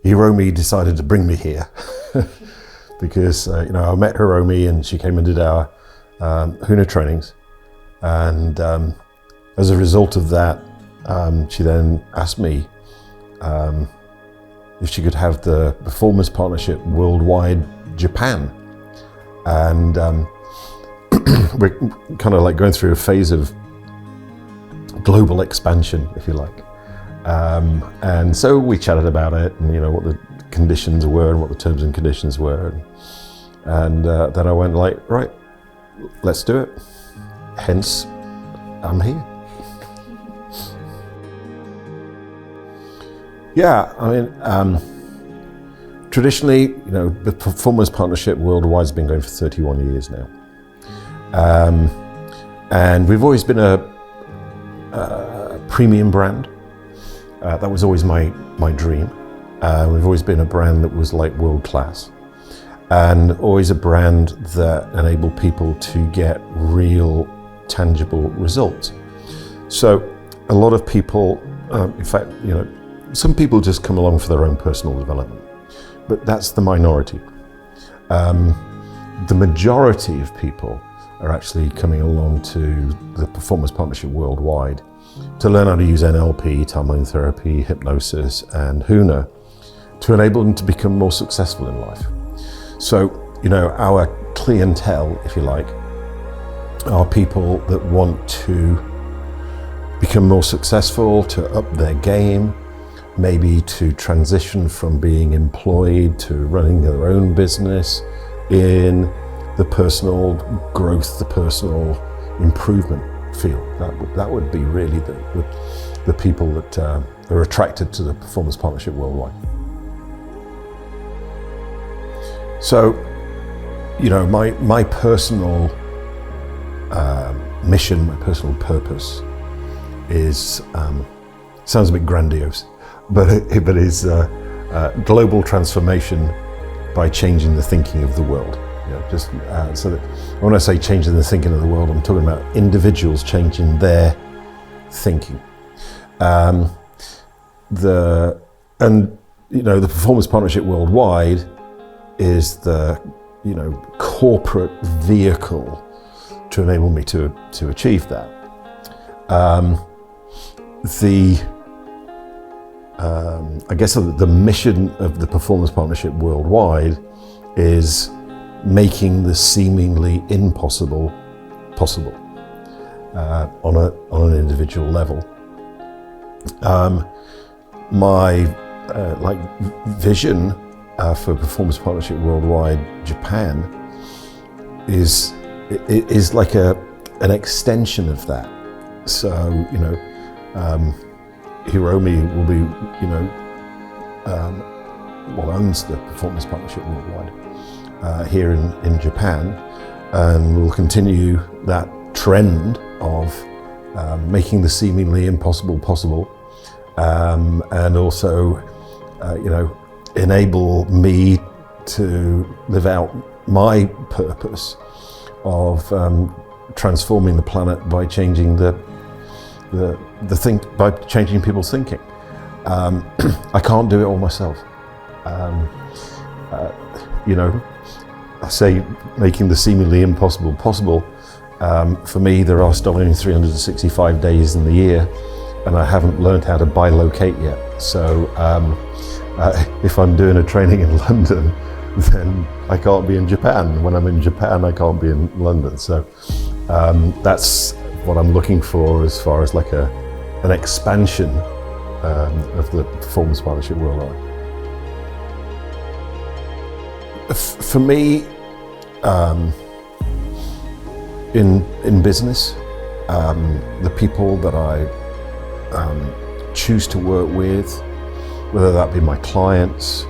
Hiromi decided to bring me here because I met Hiromi and she came and did our Huna trainings, and as a result of that, she then asked me if she could have the Performance Partnership Worldwide Japan, and we're kind of like going through a phase of global expansion, if you like. And so we chatted about it, and what the conditions were and what the terms and conditions were, and then I went like, right, let's do it. Hence, I'm here. Yeah, I mean, traditionally, the Performance Partnership Worldwide has been going for 31 years now, and we've always been a premium brand. That was always my dream. We've always been a brand that was like world class, and always a brand that enabled people to get real, tangible results. So a lot of people, in fact, some people just come along for their own personal development, but that's the minority. The majority of people are actually coming along to the Performance Partnership Worldwide to learn how to use NLP, tumbling therapy, hypnosis, and Huna to enable them to become more successful in life. So, our clientele, if you like, are people that want to become more successful, to up their game, maybe to transition from being employed to running their own business in the personal growth, the personal improvement field. That would be really the people that are attracted to the Performance Partnership Worldwide. So, my personal mission, my personal purpose is, sounds a bit grandiose, but it is global transformation by changing the thinking of the world. So that when I say changing the thinking of the world, I'm talking about individuals changing their thinking. The Performance Partnership Worldwide is the corporate vehicle to enable me to achieve that. I guess the mission of the Performance Partnership Worldwide is making the seemingly impossible possible on an individual level. My vision for Performance Partnership Worldwide Japan is like an extension of that. So Hiromi will be owns the Performance Partnership Worldwide here in Japan, and we'll continue that trend of making the seemingly impossible possible, and also enable me to live out my purpose of transforming the planet by changing by changing people's thinking. I can't do it all myself. I say making the seemingly impossible possible. For me, there are still only 365 days in the year, and I haven't learned how to bilocate yet. So if I'm doing a training in London, then I can't be in Japan. When I'm in Japan, I can't be in London. So that's what I'm looking for as far as like an expansion of the Performance Partnership Worldwide. For me, in business, the people that I choose to work with, whether that be my clients,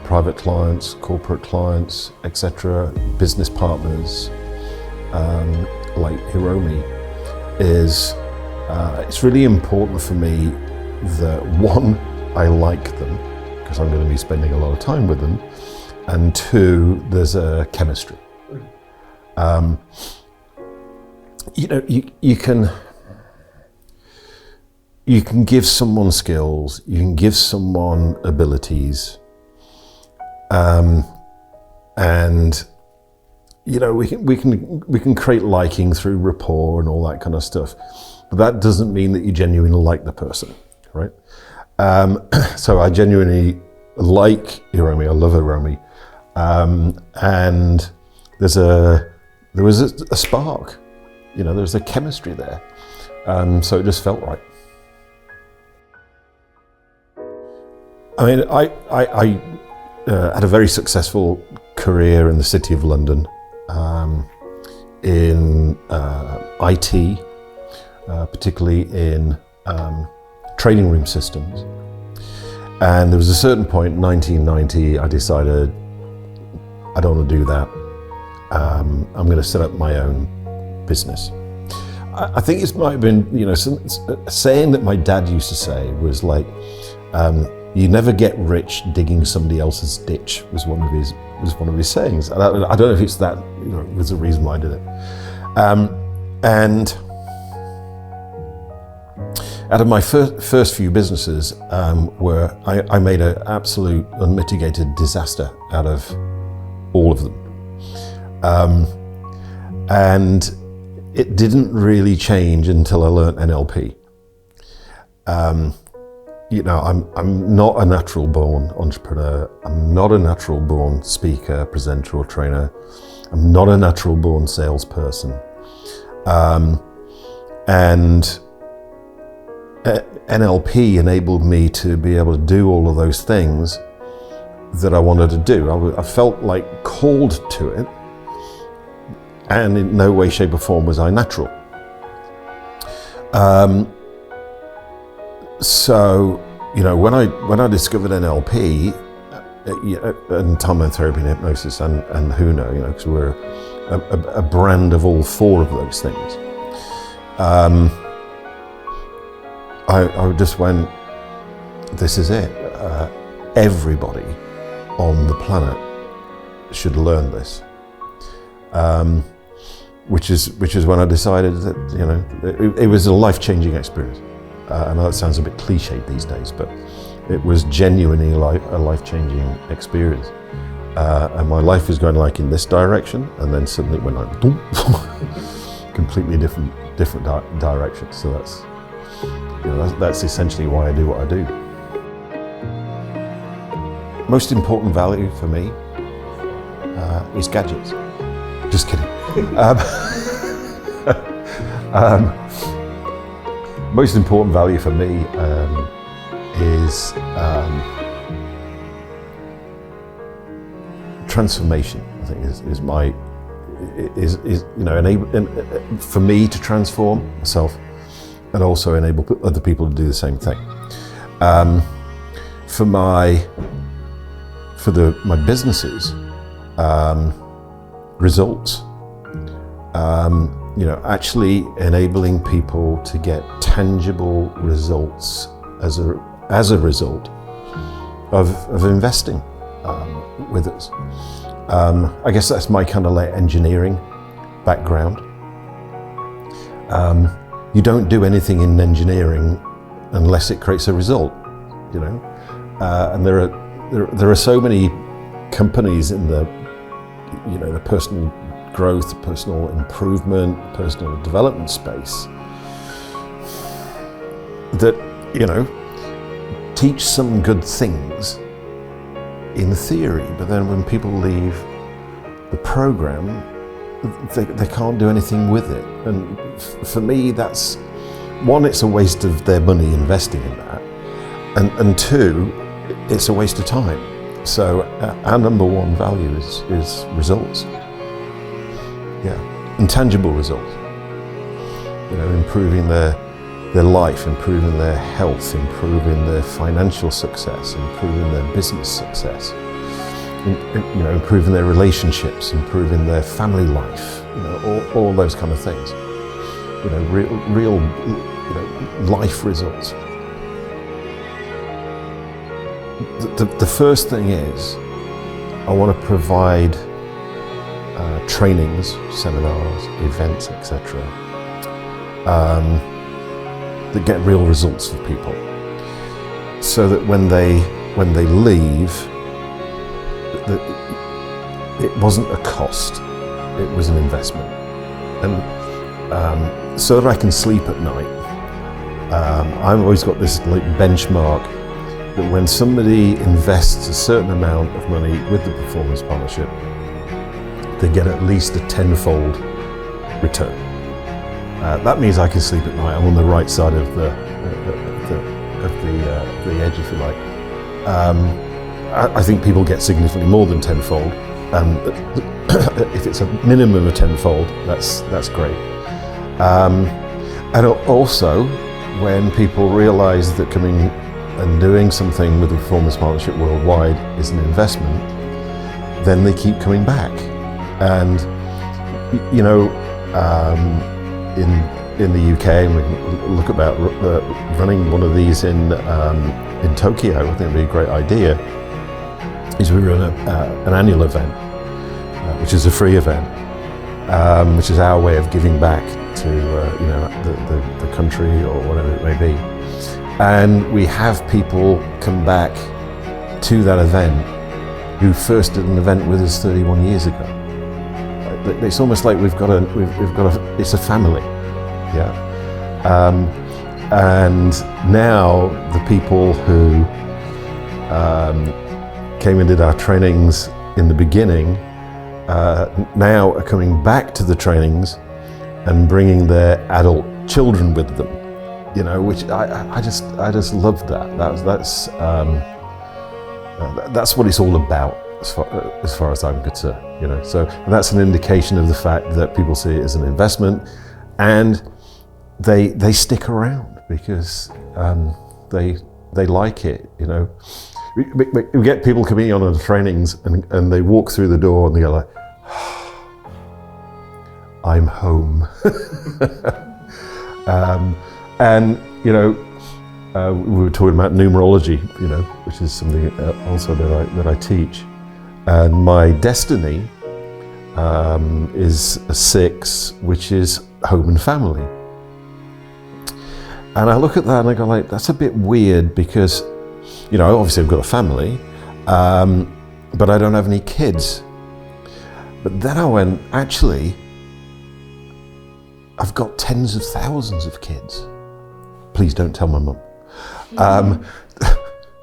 private clients, corporate clients, etc., business partners, like Hiromi, is it's really important for me that, one, I like them because I'm going to be spending a lot of time with them, and two, there's a chemistry. You can you can give someone skills, you can give someone abilities, and we can create liking through rapport and all that kind of stuff, but that doesn't mean that you genuinely like the person, right? So I genuinely like Hiromi. I love Hiromi, and there was a spark, there was a chemistry there, so it just felt right. I mean, I had a very successful career in the City of London, in IT, particularly in training room systems. And there was a certain point in 1990, I decided I don't want to do that. I'm going to set up my own business. I think it might have been, a saying that my dad used to say was like, you never get rich digging somebody else's ditch, was one of his sayings. And I don't know if it's that, was the reason why I did it. And out of my first few businesses, where I made an absolute unmitigated disaster out of all of them. And it didn't really change until I learned NLP. I'm not a natural born entrepreneur. I'm not a natural born speaker, presenter, or trainer. I'm not a natural born salesperson. And NLP enabled me to be able to do all of those things that I wanted to do. I felt like called to it, and in no way, shape, or form was I natural. So, when I discovered NLP, and timeline therapy and hypnosis and Huna, because we're a brand of all four of those things, I just went, this is it. Everybody on the planet should learn this. Which is when I decided that, it was a life-changing experience. I know it sounds a bit cliched these days, but it was genuinely a life-changing experience. And my life was going like in this direction, and then suddenly it went like, completely different direction. So that's essentially why I do what I do. Most important value for me is gadgets. Just kidding. Most important value for me is transformation. I think is enable for me to transform myself, and also enable other people to do the same thing. For my businesses, results. Actually enabling people to get tangible results as a result of investing with us. I guess that's my kind of like engineering background. You don't do anything in engineering unless it creates a result, and there are so many companies in the personal growth, personal improvement, personal development space that, teach some good things in theory, but then when people leave the program, they can't do anything with it. And for me, that's one, it's a waste of their money investing in that, and two, it's a waste of time. So our number one value is results. Yeah, intangible results. Improving their life, improving their health, improving their financial success, improving their business success, improving their relationships, improving their family life, all those kind of things. Real life results. The first thing is, I want to provide trainings, seminars, events, etc. that get real results for people, so that when they leave, that it wasn't a cost, it was an investment. And so that I can sleep at night, I've always got this like benchmark that when somebody invests a certain amount of money with the performance partnership, they get at least a tenfold return. That means I can sleep at night. I'm on the right side of the edge, if you like. I think people get significantly more than tenfold. If it's a minimum of tenfold, that's great. And also, when people realise that coming and doing something with the performance partnership worldwide is an investment, then they keep coming back. And you know, in the UK, and we can look about running one of these in Tokyo. I think it'd be a great idea. Is we run an annual event, which is a free event, which is our way of giving back to you know, the country or whatever it may be. And we have people come back to that event who first did an event with us 31 years ago. It's almost like we've got it's a family, yeah. And now the people who came and did our trainings in the beginning now are coming back to the trainings and bringing their adult children with them, you know, which I just love that. That's what it's all about, as far as I'm concerned, you know. So that's an indication of the fact that people see it as an investment, and they stick around because they like it, you know. We get people coming on the trainings and they walk through the door and they go like, I'm home. And you know, we were talking about numerology, you know, which is something also that I teach. And my destiny is a 6, which is home and family. And I look at that and I go like, that's a bit weird because, you know, obviously I've got a family, but I don't have any kids. But then I went, actually, I've got tens of thousands of kids. Please don't tell my mum.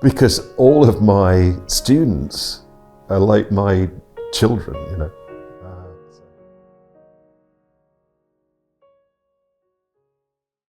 Because all of my students are like my children, you know.